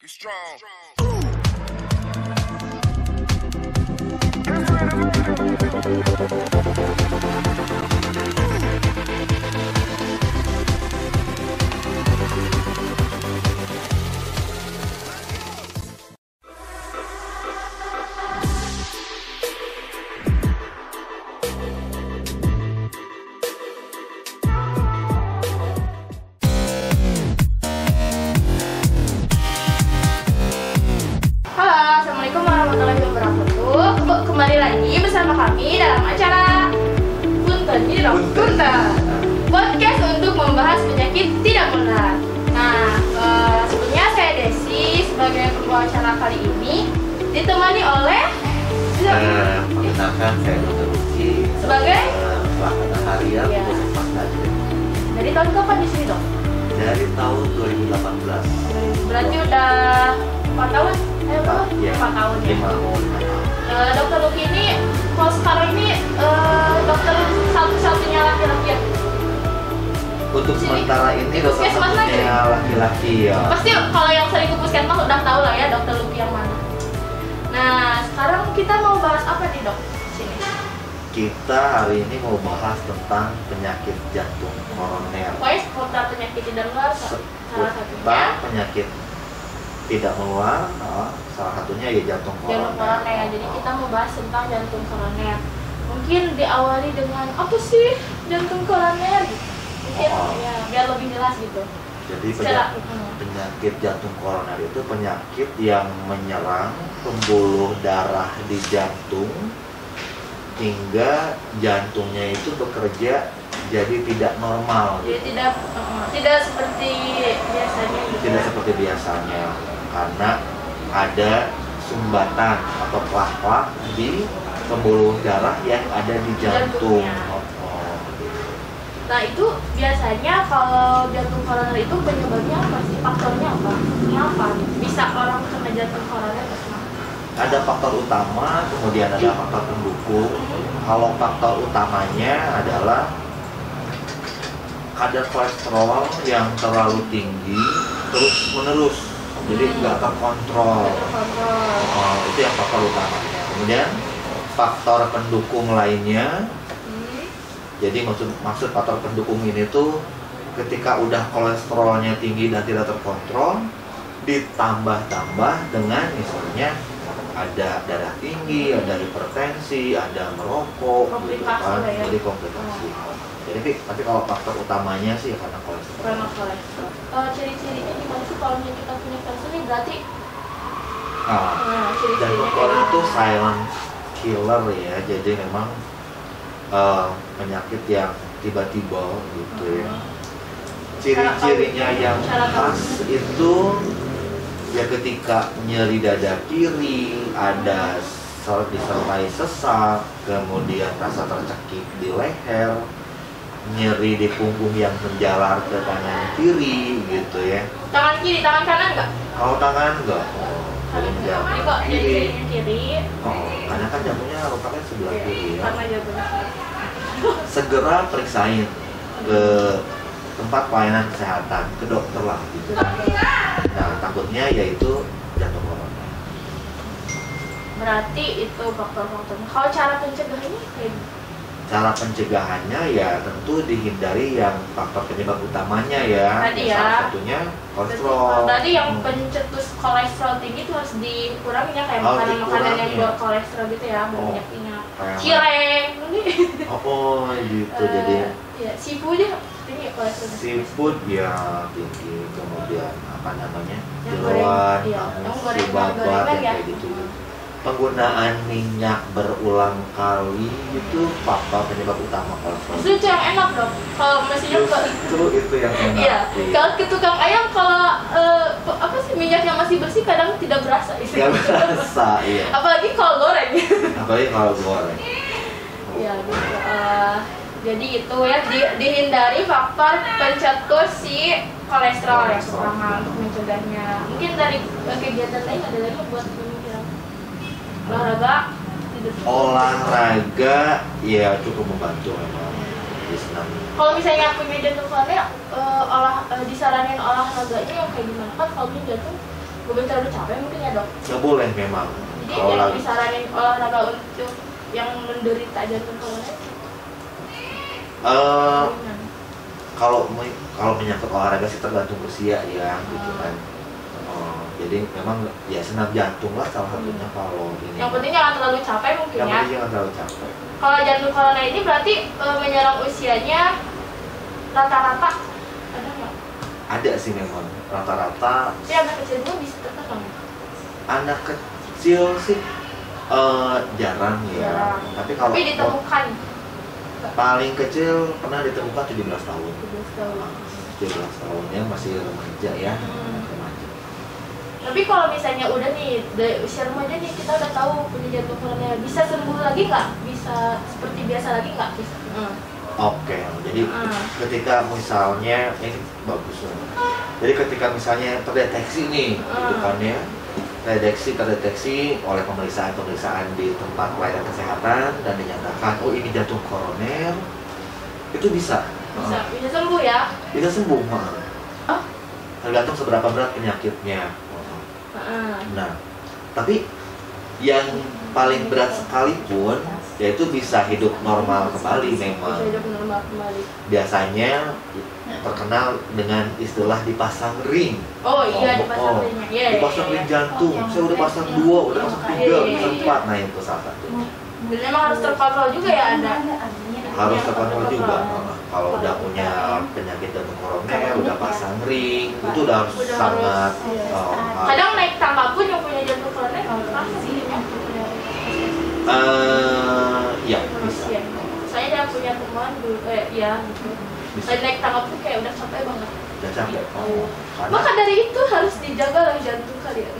strong. Kembali lagi bersama kami dalam acara Punten Podcast untuk membahas penyakit tidak menular. Nah, sebelumnya saya Desi sebagai pembawa acara kali ini ditemani oleh perkenalkan saya Dr. Luki sebagai pelaksana harian ya. untuk Mas Najib. Dari tahun kapan di sini, Dok? Dari tahun 2018. Berarti udah 4 tahun? Iya, 4 tahun ya. 5 tahun. Dokter Luki ini kalau sekarang ini dokter satu-satunya laki-laki ya? Untuk sementara ini dokter puskesmas satunya laki-laki ya. Pasti kalau yang sering ke puskesmas udah tahu lah ya dokter Luki yang mana. Nah, sekarang kita mau bahas apa nih, Dok? Sini. Kita hari ini mau bahas tentang penyakit jantung koroner. Pokoknya seputar penyakit tidak menular salah satunya. Tentang penyakit tidak menular, salah satunya ya jantung Jantung koroner. koroner. Jadi kita mau bahas tentang jantung koroner. Mungkin diawali dengan apa sih jantung koroner? Mungkin ya biar lebih jelas gitu. Jadi Secara, penyakit jantung koroner itu penyakit yang menyerang pembuluh darah di jantung hingga jantungnya itu bekerja jadi tidak normal. Jadi tidak seperti biasanya gitu. Tidak seperti biasanya karena ada sumbatan atau plak-plak di pembuluh darah yang ada di jantung. Jantungnya. Nah, itu biasanya kalau jantung koroner itu penyebabnya apa sih? Faktornya apa? Kenapa bisa orang kena jantung koroner? Ada faktor utama, kemudian ada faktor pendukung. Kalau faktor utamanya adalah kadar kolesterol yang terlalu tinggi terus menerus, jadi nggak terkontrol. Itu yang faktor utamanya. Kemudian faktor pendukung lainnya. Jadi maksud faktor pendukung ini tuh ketika udah kolesterolnya tinggi dan tidak terkontrol, ditambah-tambah dengan misalnya ada darah tinggi, ada hipertensi, ada merokok, gitu kan, ya. jadi komplikasi. Jadi tapi kalau faktor utamanya sih karena kolesterol. Karena kolesterol. Ciri-cirinya gimana sih kalau misalnya kita punya kanker ini berarti? Jantung Ciri-cirinya koroner itu silent killer ya, jadi memang penyakit yang tiba-tiba gitu ya. Ciri-cirinya yang khas itu ya ketika nyeri dada kiri, ada disertai sesak, kemudian rasa tercekik di leher, nyeri di punggung yang menjalar ke tangan kiri gitu ya. Tangan kiri, tangan kanan enggak? Kalau tangan enggak. Ini kok jadi kiri. Karena kan jantungnya rupanya sebelah kiri ya. Karena jantungnya. Segera periksain ke tempat pelayanan kesehatan, ke dokter lah gitu. Nah, takutnya yaitu jantung koroner. Berarti itu faktor-faktornya. Kalau cara pencegahannya kayak Cara pencegahannya ya tentu dihindari yang faktor penyebab utamanya ya. Tadi ya. Salah satunya kolesterol. Tadi yang pencetus kolesterol tinggi itu harus dikurangi ya, kayak makanan-makanan yang berkolesterol gitu ya, berminyak-minyak. Cireng ini. Oh gitu jadi. Ya, seafood aja tinggi kolesterol. Seafood ya tinggi, kemudian apa namanya? Yang Jeroan, goreng, iya. Yang goreng, babat gorengan yang ya. kayak gitu. Penggunaan minyak berulang kali itu faktor penyebab utama kolesterol. Justru itu yang enak dong. Kalau mesinnya Justru itu yang enak. Iya. Kalau ke tukang ayam kalau apa sih minyaknya masih bersih kadang tidak berasa itu. Nggak berasa, iya. Apalagi kalau goreng. Apalagi kalau goreng. Ya gitu. Jadi itu ya dihindari faktor pencetus si kolesterol yang pertama untuk mencegahnya. Mungkin dari kegiatan lain ada lagi buat olahraga ya cukup membantu memang di senam. Kalau misalnya punya jantung koroner, disaranin olahraganya yang kayak gimana? Kan kalau punya jantung Gue terlalu capek mungkin ya dok. Nggak boleh memang. Jadi Kalau yang lagi disaranin olahraga untuk yang menderita jantung koroner eh, ringan. kalau menyangkut olahraga sih tergantung usia ya gitu kan. Jadi memang ya senam jantung lah salah satunya kalau ini. Yang penting jangan terlalu capek mungkin Yang ya. penting jangan terlalu capek. Kalau jantung koroner ini berarti menyerang usianya rata-rata ada nggak? Ada sih memang rata-rata. Tapi anak kecil juga bisa terkena. Anak kecil sih jarang ya. Jarang. Tapi kalau Tapi ditemukan paling kecil pernah ditemukan 17 tahun. 17 tahun. 17 tahun ya masih remaja ya. Remaja. Tapi kalau misalnya udah nih dari usia remaja nih kita udah tahu punya jantung koroner, bisa sembuh lagi nggak? Bisa seperti biasa lagi nggak? Bisa. Oke, jadi ketika misalnya ini bagus loh. Jadi ketika misalnya terdeteksi nih, gitu kan ya, terdeteksi oleh pemeriksaan di tempat pelayanan kesehatan dan dinyatakan oh ini jantung koroner, itu bisa Bisa sembuh ya? bisa sembuh, tergantung seberapa berat penyakitnya. Nah, tapi yang paling berat sekalipun yaitu bisa hidup normal kembali memang. Bisa hidup normal kembali. Biasanya terkenal dengan istilah dipasang ring. Oh iya, dipasang ringnya. Iya, dipasang ring jantung. Saya udah pasang 2, udah pasang 3, pasang 4. Nah itu salah satu. Dan memang harus terkontrol juga ya Anda. Harus terkontrol juga. Kalau udah punya penyakit jantung koroner, udah pasang ring, itu udah harus sangat. Kadang naik tangga pun yang punya jantung koroner nggak sih ya? Ya bisa. Saya dia punya teman dulu, ya gitu. Saya naik tangga pun kayak udah capek banget. Udah capek. Maka dari itu harus dijaga lah jantung kalian.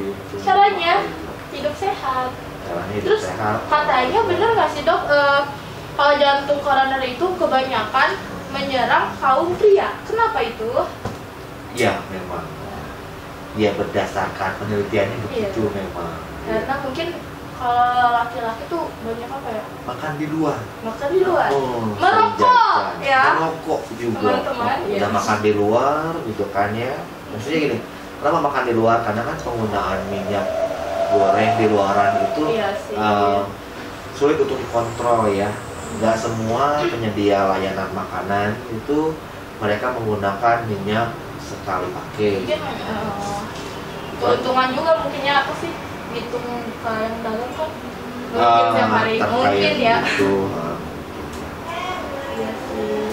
Gitu. Caranya hidup sehat. Terus katanya bener nggak sih dok? Kalau jantung koroner itu kebanyakan menyerang kaum pria. Kenapa itu? Ya memang. Ya berdasarkan penelitiannya begitu memang. Karena mungkin kalau laki-laki tuh banyak apa ya? Makan di luar. Makan di luar. Merokok ya. Merokok juga. Teman-teman. Udah makan di luar gitu kan ya. Maksudnya gini, kenapa makan di luar? Karena kan penggunaan minyak goreng di luaran itu sulit untuk dikontrol ya. Nggak semua penyedia layanan makanan itu mereka menggunakan minyak sekali pakai. Keuntungan juga mungkinnya apa sih? Hitung ke yang dalam kan mungkin setiap hari mungkin ya. Gitu. Iya sih.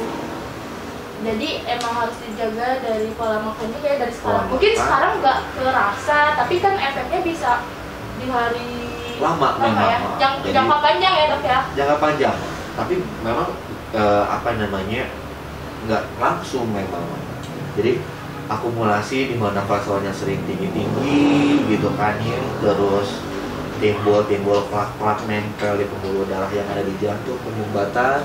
Jadi emang harus dijaga dari pola makan juga ya dari sekarang. Mungkin sekarang nggak kerasa, tapi kan efeknya bisa di hari lama memang. Ya. Jangka panjang ya dok ya. Jangka panjang. Tapi memang nggak langsung memang. Jadi akumulasi di mana kolesterolnya sering tinggi gitu kan ya, terus timbul plak-plak nempel di pembuluh darah yang ada di jantung, penyumbatan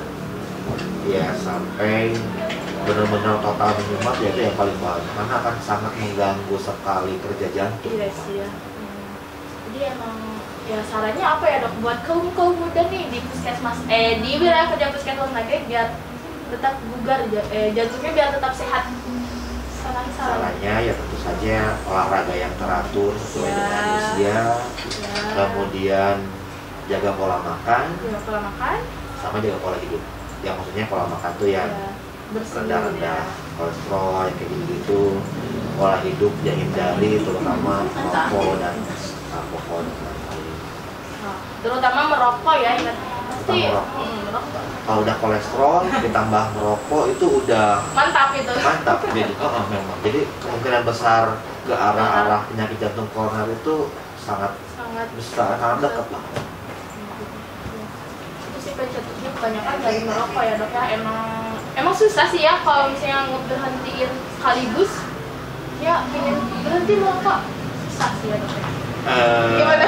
ya sampai benar-benar total menyumbat, ya itu yang paling bahaya karena akan sangat mengganggu sekali kerja jantung. Iya sih ya. Jadi emang ya sarannya apa ya dok buat kaum muda nih di puskesmas di wilayah kerja puskesmas lagi biar tetap bugar jantungnya biar tetap sehat. Sarannya ya tentu saja olahraga yang teratur sesuai dengan usia, kemudian jaga pola makan, sama jaga pola hidup. Yang maksudnya pola makan tuh yang rendah-rendah kolesterol yang kayak gitu, pola hidup ya hindari terutama rokok dan alkohol. Terutama merokok ya, ingat pasti merokok. Kalau udah kolesterol ditambah merokok itu udah mantap itu. Mantap. Jadi memang. Jadi kemungkinan besar ke arah penyakit jantung koroner itu sangat besar, sangat dekat lah. Itu sih pencetusnya kebanyakan dari merokok ya dok ya. Emang susah sih ya kalau misalnya berhentiin sekaligus. Ya pengen berhenti merokok susah sih ya dok ya. Gimana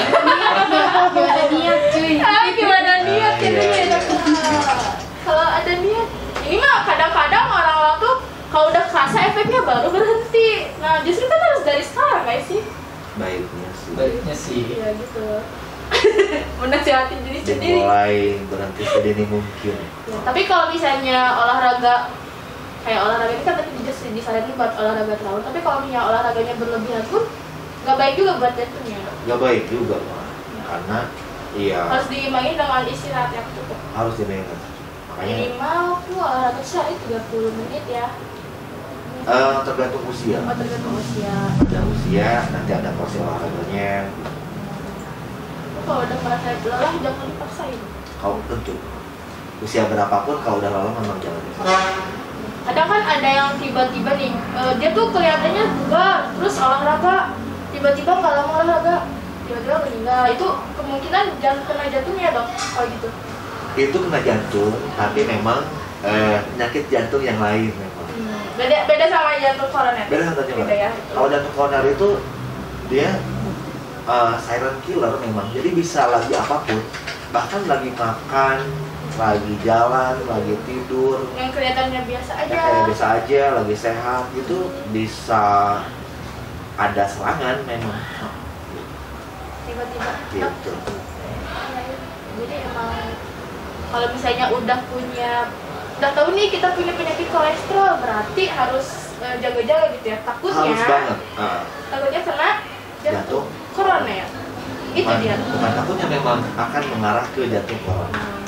niat cuy? Gimana niat ya? Kalau ada niat, ini mah kadang-kadang orang-orang tuh kalau udah kerasa efeknya baru berhenti. Nah justru kan harus dari sekarang guys sih. Baiknya sih. Iya gitu. Menasihati diri sendiri. Mulai berhenti sedini mungkin. Ya, tapi kalau misalnya olahraga kayak olahraga ini kan tadi disaranin buat olahraga terawat, tapi kalau misalnya olahraganya berlebihan pun nggak baik juga buat jantungnya. Nggak baik juga Pak. Karena iya harus diimbangi dengan istirahat yang cukup. Harus diimbangi. Makanya minimal tuh olahraga sehari 30 menit ya. Tergantung usia. Oh, tergantung usia. Ada usia, nanti ada porsi olahraganya. Kalau udah merasa lelah jangan dipaksain. Kau tentu usia berapapun kalau udah lelah memang jangan dipaksain. Kadang kan ada yang tiba-tiba nih, dia tuh kelihatannya bugar, terus olahraga, tiba-tiba nggak lama olahraga, tiba-tiba meninggal. Itu kemungkinan kena jantungnya dong, kalau gitu. Itu kena jantung, tapi memang penyakit jantung yang lain memang. Beda sama jantung koroner. Beda sama jantung koroner. Ya, kalau jantung koroner itu dia silent killer memang. Jadi bisa lagi apapun, bahkan lagi makan, lagi jalan, lagi tidur, yang kelihatannya biasa aja, kayak biasa aja, lagi sehat itu bisa ada serangan memang. Tiba-tiba. Gitu. Jadi emang kalau misalnya udah tahu nih kita punya penyakit kolesterol, berarti harus jaga-jaga gitu ya. Takutnya Harus banget. Takutnya kena jantung koroner. Itu dia. Bukan takutnya, memang akan mengarah ke jantung koroner.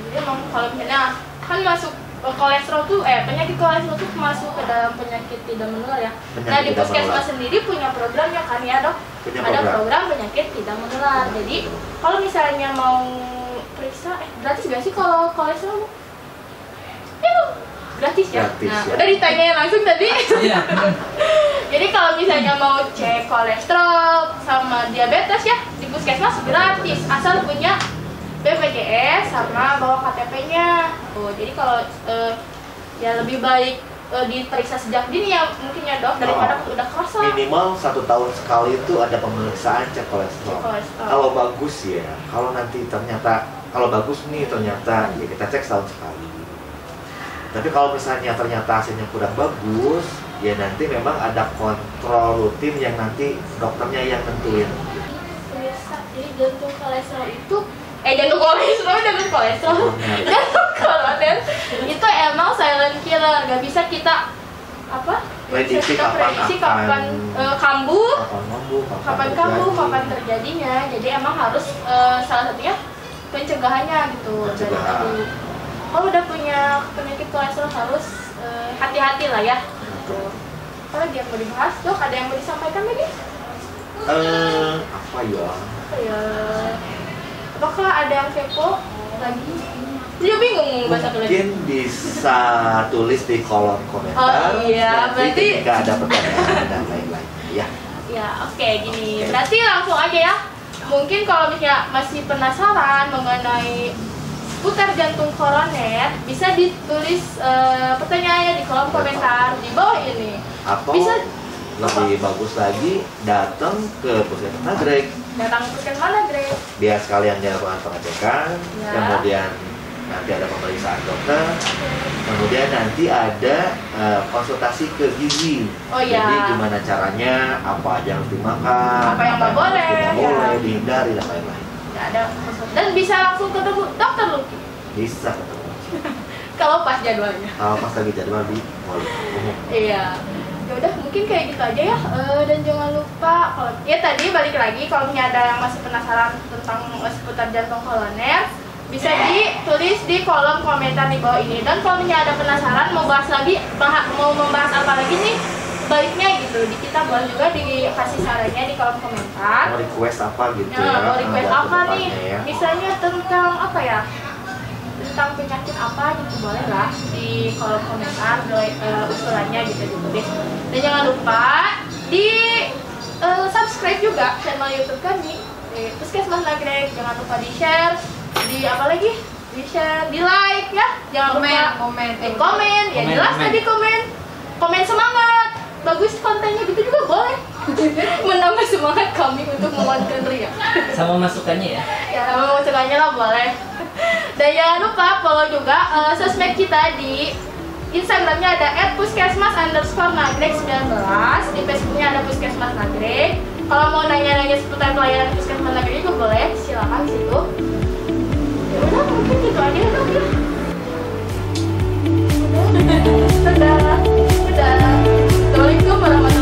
Jadi emang kalau misalnya kan masuk kolesterol tuh penyakit kolesterol tuh masuk ke dalam penyakit tidak menular ya. Nah di puskesmas sendiri punya program ya kan ya dok? Ada program penyakit tidak menular. Jadi kalau misalnya mau periksa gratis gak sih kalau kolesterol? Gratis ya? Gratis, nah, ya. Udah ditanyain langsung tadi. Jadi kalau misalnya mau cek kolesterol sama diabetes ya di puskesmas gratis asal punya BPJS sama bawa KTP-nya. Jadi kalau ya lebih baik diperiksa sejak dini ya mungkin ya dok daripada udah kerasa. Minimal 1 tahun sekali itu ada pemeriksaan cek kolesterol. Kalau bagus ya, kalau nanti ternyata kalau bagus nih ternyata ya kita cek setahun sekali. Tapi kalau misalnya ternyata hasilnya kurang bagus, ya nanti memang ada kontrol rutin yang nanti dokternya yang nentuin. Jadi jantung kolesterol itu jantung koroner itu emang silent killer, nggak bisa kita prediksi kapan kambuh, kapan terjadinya. Jadi emang harus salah satunya pencegahannya gitu. Kalau udah punya penyakit kolesterol harus hati-hati lah ya. Kalau dia mau dibahas dok, ada yang mau disampaikan lagi? Apa ya? Apakah ada yang kepo lagi? Dia bingung bahasa tulis. Mungkin bisa tulis di kolom komentar. Oh iya, berarti ketika ada pertanyaan dan lain-lain. Ya. Ya, oke, gini. Berarti langsung aja ya. Mungkin kalau misalnya masih penasaran mengenai seputar jantung koroner, bisa ditulis pertanyaannya di kolom komentar di bawah ini. Atau bisa lebih bagus lagi datang ke Puskesmas Nagrek. Biar sekalian dilakukan pengecekan, kemudian nanti ada pemeriksaan dokter, kemudian nanti ada konsultasi ke gizi. Jadi gimana caranya, apa aja yang harus dimakan, apa yang nggak boleh, dihindari dan lain-lain. Dan bisa langsung ketemu dokter Lucky. Bisa ketemu. Kalau pas jadwalnya. Kalau pas lagi jadwal di mall umum. Iya. Ya udah mungkin kayak gitu aja ya. Dan jangan lupa kalau ya tadi balik lagi kalau ada yang masih penasaran tentang seputar jantung koroner, bisa ditulis di kolom komentar di bawah ini. Dan kalau ada penasaran mau bahas lagi, mau membahas apa lagi nih baiknya gitu, kita boleh juga dikasih sarannya di kolom komentar. Mau request apa gitu ya? Mau request apa nih? Ya. Misalnya tentang apa ya? Tentang penyakit apa gitu boleh lah di kolom komentar usulannya gitu ditulis. Dan jangan lupa di subscribe juga channel YouTube kami Puskesmas Nagrek. Jangan lupa di share, di apa lagi? Di share, di like ya. Jangan lupa komen. Ya jelas tadi komen semangat. Bagus kontennya gitu juga boleh. Menambah semangat kami untuk membuat ria. Sama masukannya ya? Ya sama masukannya lah boleh. Dan jangan lupa follow juga sosmed kita di Instagramnya ada @puskesmas_nagrek19. Di Facebooknya ada Puskesmas Nagrek. Kalau mau nanya-nanya seputar pelayanan Puskesmas Nagrek juga boleh, silakan di situ. Ya udah mungkin gitu aja ya. Dadah. Dadah. Assalamualaikum warahmatullahi